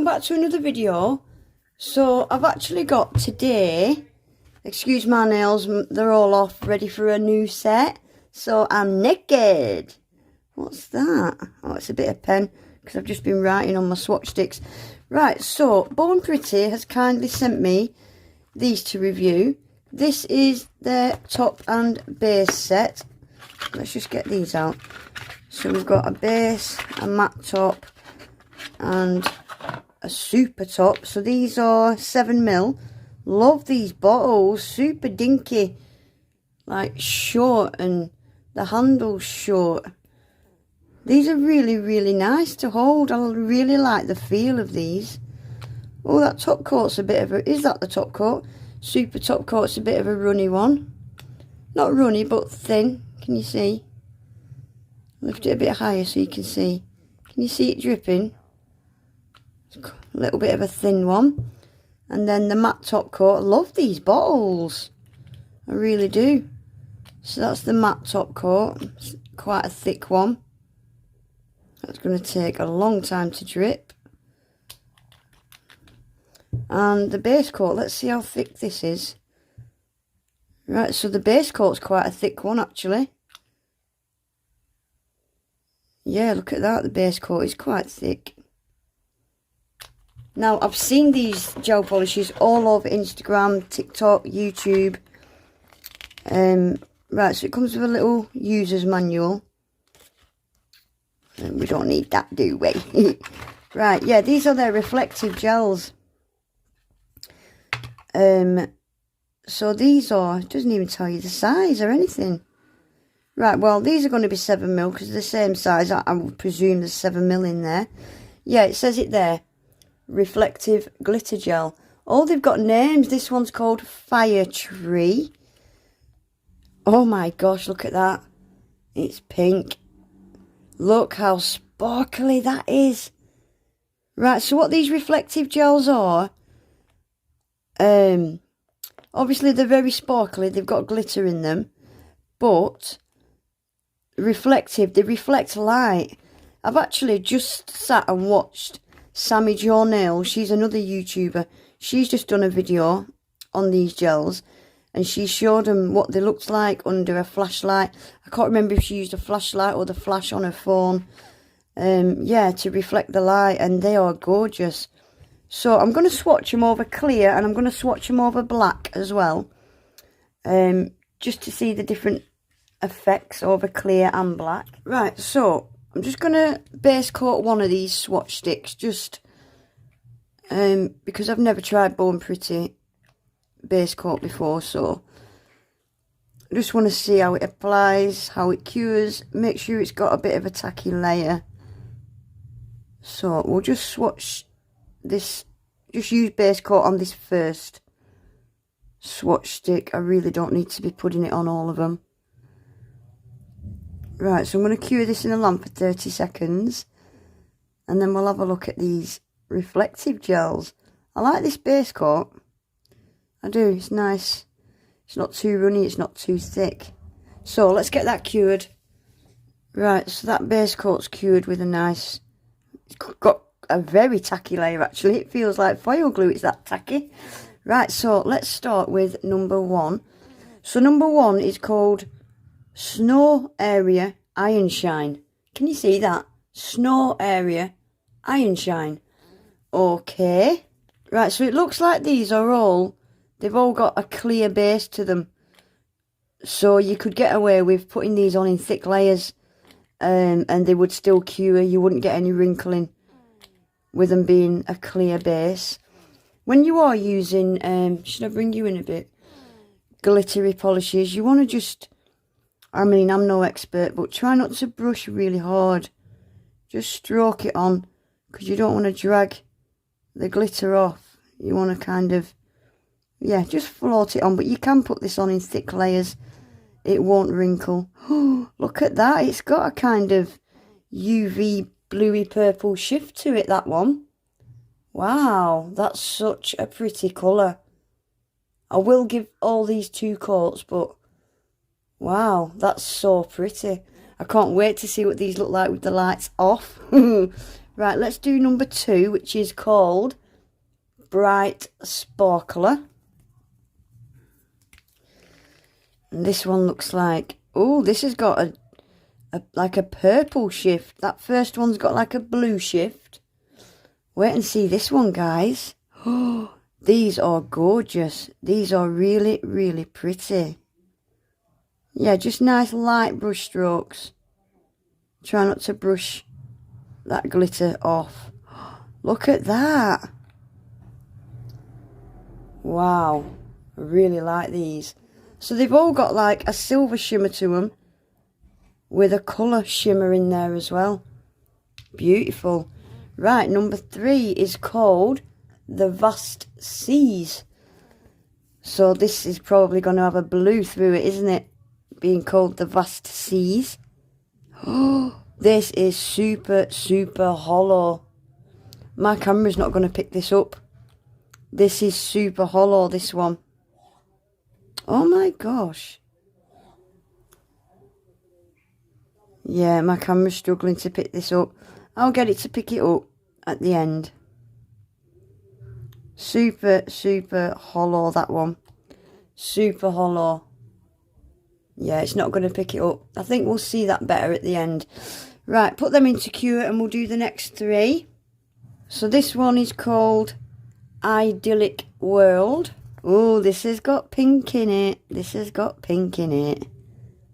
back to another video. So I've actually got today, excuse my nails, they're all off, ready for a new set. So I'm naked. What's that? Oh, it's a bit of pen because I've just been writing on my swatch sticks. Right, so Born Pretty has kindly sent me these to review. This is their top and base set. Let's just get these out. So we've got a base, a matte top and a super top. So these are 7mm. Love these bottles, super dinky, like short, and the handle's short. These are really nice to hold. I really like the feel of these. Oh, that top coat's a bit of a, is that the top coat? Super top coat's a bit of a runny one. Not runny, but thin. Can you see? Lift it a bit higher so you can see. Can you see it dripping? A little bit of a thin one. And then the matte top coat. I love these bottles. I really do. So that's the matte top coat. It's quite a thick one. That's going to take a long time to drip. And the base coat, let's see how thick this is. Right, so the base coat's quite a thick one actually. Yeah, look at that, the base coat is quite thick. Now, I've seen these gel polishes all over Instagram, TikTok, YouTube. Right, so it comes with a little user's manual. We don't need that, do we? Right, yeah, these are their reflective gels. So these are, it doesn't even tell you the size or anything. Right, well, these are going to be 7mm because they're the same size. I would presume there's 7mm in there. Yeah, it says it there. Reflective glitter gel. Oh, they've got names. This one's called Fire Tree. Oh my gosh, look at that. It's pink. Look how sparkly that is. Right, so what these reflective gels are, obviously they're very sparkly, they've got glitter in them, but reflective, they reflect light. I've actually just sat and watched Sammy Journal. She's another YouTuber. She's just done a video on these gels and she showed them what they looked like under a flashlight. I can't remember if she used a flashlight or the flash on her phone. Yeah, to reflect the light, and they are gorgeous. So I'm going to swatch them over clear and I'm going to swatch them over black as well. Just to see the different effects over clear and black. Right, so I'm just going to base coat one of these swatch sticks, just because I've never tried Born Pretty base coat before, so I just want to see how it applies, how it cures, make sure it's got a bit of a tacky layer. So we'll just swatch this, just use base coat on this first swatch stick. I really don't need to be putting it on all of them. Right, so I'm going to cure this in a lamp for 30 seconds and then we'll have a look at these reflective gels. I like this base coat. I do, it's nice. It's not too runny, it's not too thick. So let's get that cured. Right, so that base coat's cured with a nice, it's got a very tacky layer actually. It feels like foil glue, it's that tacky. Right, so let's start with number one. So number one is called Snow Area Iron Shine. Can you see that? Snow Area Iron Shine. Okay. Right, so it looks like these are all, they've all got a clear base to them. So you could get away with putting these on in thick layers and they would still cure. You wouldn't get any wrinkling with them being a clear base. When you are using, should I bring you in a bit, glittery polishes, you want to just, I mean, I'm no expert, but try not to brush really hard. Just stroke it on because you don't want to drag the glitter off. You want to kind of, yeah, just float it on, but you can put this on in thick layers. It won't wrinkle. Oh, look at that. It's got a kind of UV bluey purple shift to it, that one. Wow, that's such a pretty colour. I will give all these 2 coats, but wow, that's so pretty. I can't wait to see what these look like with the lights off. Right, let's do number 2, which is called Bright Sparkler. And this one looks like, oh, this has got like a purple shift. That first one's got like a blue shift. Wait and see this one, guys. Oh, these are gorgeous. These are really, really pretty. Yeah, just nice light brush strokes. Try not to brush that glitter off. Look at that. Wow, I really like these. So they've all got like a silver shimmer to them with a colour shimmer in there as well. Beautiful. Right, number 3 is called The Vast Seas. So this is probably going to have a blue through it, isn't it? Being called The Vast Seas. Oh, this is super, super hollow. My camera's not going to pick this up. This is super hollow, this one. Oh my gosh. Yeah, my camera's struggling to pick this up. I'll get it to pick it up at the end. Super, super hollow, that one. Super hollow. Yeah, it's not going to pick it up. I think we'll see that better at the end. Right, put them into cure and we'll do the next 3. So this one is called Idyllic World. Oh, this has got pink in it. This has got pink in it.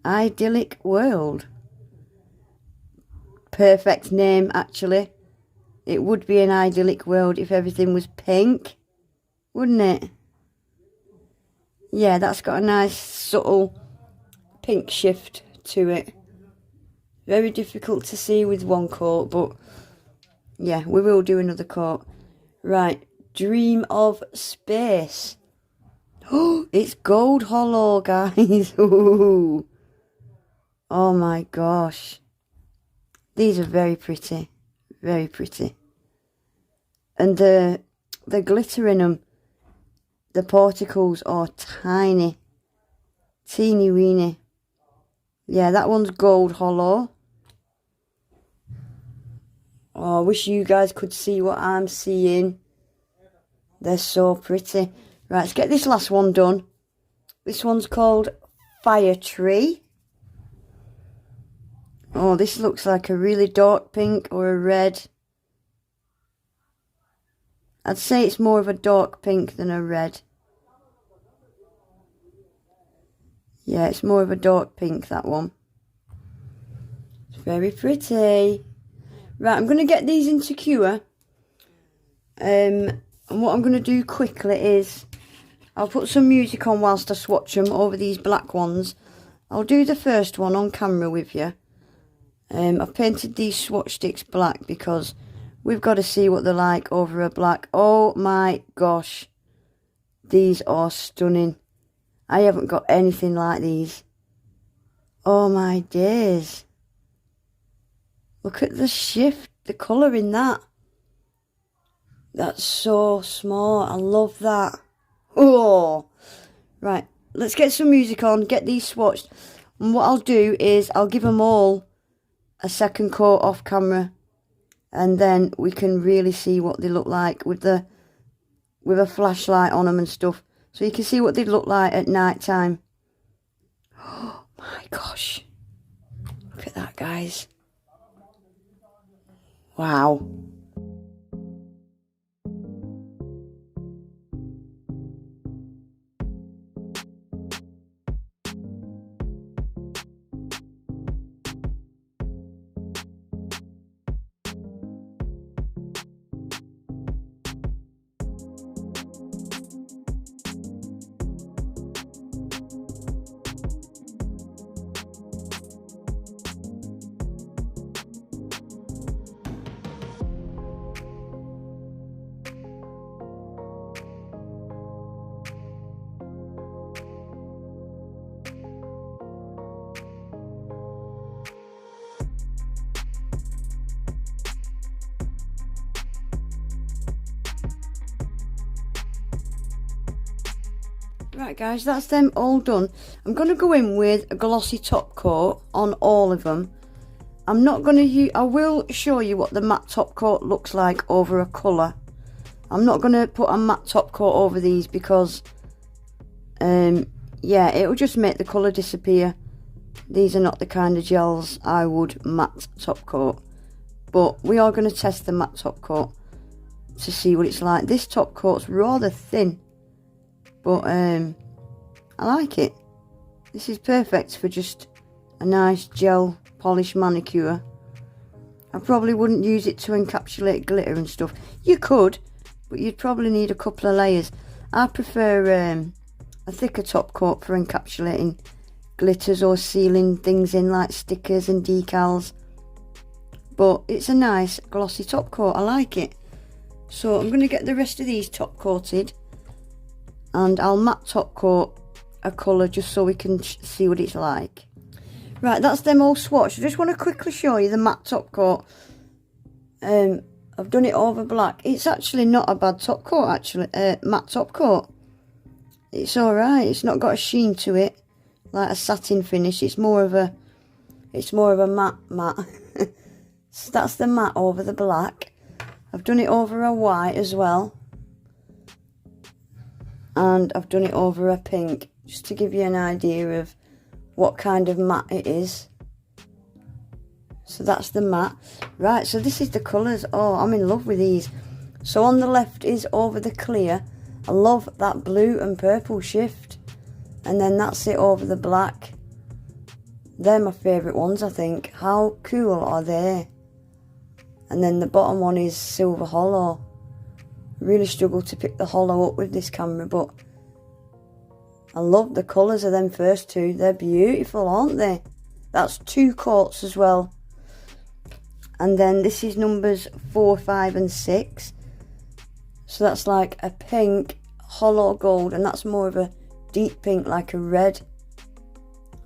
Idyllic World. Perfect name, actually. It would be an idyllic world if everything was pink, wouldn't it? Yeah, that's got a nice subtle pink shift to it. Very difficult to see with one coat, but yeah, we will do another coat. Right, Dream of Space. Oh, it's gold hollow, guys. Ooh. Oh my gosh. These are very pretty. Very pretty. And the glitter in them, the particles are tiny. Teeny weeny. Yeah, that one's gold hollow. Oh, I wish you guys could see what I'm seeing. They're so pretty. Right, let's get this last one done. This one's called Fire Tree. Oh, this looks like a really dark pink or a red. I'd say it's more of a dark pink than a red. Yeah, it's more of a dark pink, that one. It's very pretty. Right, I'm going to get these into cure. And what I'm going to do quickly is I'll put some music on whilst I swatch them over these black ones. I'll do the first one on camera with you. I've painted these swatch sticks black because we've got to see what they're like over a black. Oh my gosh. These are stunning. I haven't got anything like these. Oh my days. Look at the shift, the colour in that. That's so smart. I love that. Oh. Right, let's get some music on, get these swatched. And what I'll do is I'll give them all a second coat off camera, and then we can really see what they look like with a flashlight on them and stuff, so you can see what they look like at night time. Oh my gosh, look at that, guys. Wow. Right guys, that's them all done. I'm going to go in with a glossy top coat on all of them, I'm not going to use, I will show you what the matte top coat looks like over a colour. I'm not going to put a matte top coat over these because, yeah, it'll just make the colour disappear. These are not the kind of gels I would matte top coat. But we are going to test the matte top coat to see what it's like. This top coat's rather thin, but I like it. This is perfect for just a nice gel polish manicure. I probably wouldn't use it to encapsulate glitter and stuff. You could, but you'd probably need a couple of layers. I prefer a thicker top coat for encapsulating glitters or sealing things in like stickers and decals. But it's a nice glossy top coat. I like it. So I'm going to get the rest of these top coated, and I'll matte top coat a colour just so we can see what it's like. Right, that's them all swatched. I just want to quickly show you the matte top coat. I've done it over black. It's actually not a bad top coat, actually. Matte top coat. It's alright. It's not got a sheen to it, like a satin finish. It's more of a matte. So that's the matte over the black. I've done it over a white as well. And I've done it over a pink, just to give you an idea of what kind of matte it is. So that's the matte. Right, so this is the colours. Oh, I'm in love with these. So on the left is over the clear. I love that blue and purple shift. And then that's it over the black. They're my favourite ones, I think. How cool are they? And then the bottom one is silver hollow. Really struggle to pick the hollow up with this camera, but I love the colours of them first two. They're beautiful, aren't they? That's 2 coats as well. And then this is numbers 4, 5 and 6. So that's like a pink, hollow gold, and that's more of a deep pink, like a red.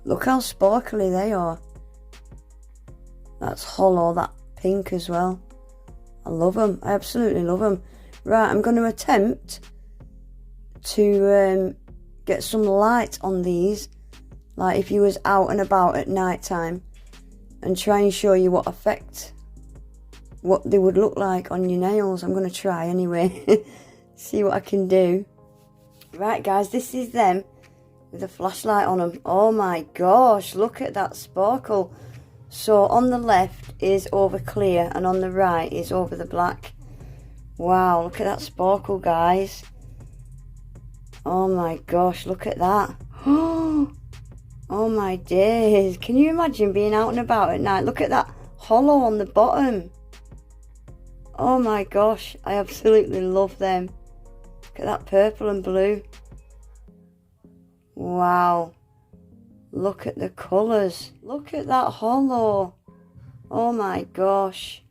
Look how sparkly they are. That's hollow, that pink as well. I love them. I absolutely love them. Right, I'm going to attempt to get some light on these, like if you was out and about at night time, and try and show you what effect, what they would look like on your nails. I'm going to try anyway. See what I can do. Right guys, this is them with a flashlight on them. Oh my gosh, look at that sparkle. So on the left is over clear and on the right is over the black. Wow, look at that sparkle, guys. Oh my gosh, look at that. Oh my days. Can you imagine being out and about at night? Look at that hollow on the bottom. Oh my gosh, I absolutely love them. Look at that purple and blue. Wow. Look at the colours. Look at that hollow. Oh my gosh.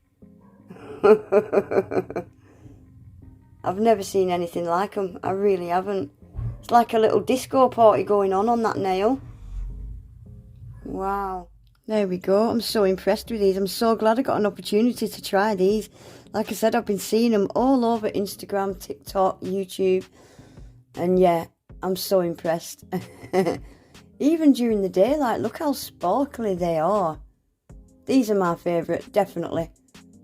I've never seen anything like them. I really haven't. It's like a little disco party going on that nail. Wow. There we go. I'm so impressed with these. I'm so glad I got an opportunity to try these. Like I said, I've been seeing them all over Instagram, TikTok, YouTube. And yeah, I'm so impressed. Even during the daylight, look how sparkly they are. These are my favourite, definitely.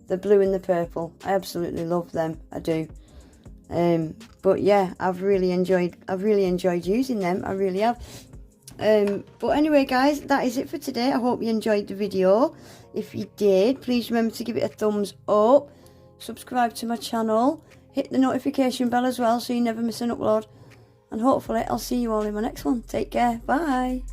The blue and the purple. I absolutely love them. I do. But yeah, I've really enjoyed using them. I really have. But anyway guys, that is it for today. I hope you enjoyed the video. If you did, please remember to give it a thumbs up, subscribe to my channel, hit the notification bell as well so you never miss an upload, and hopefully I'll see you all in my next one. Take care. Bye.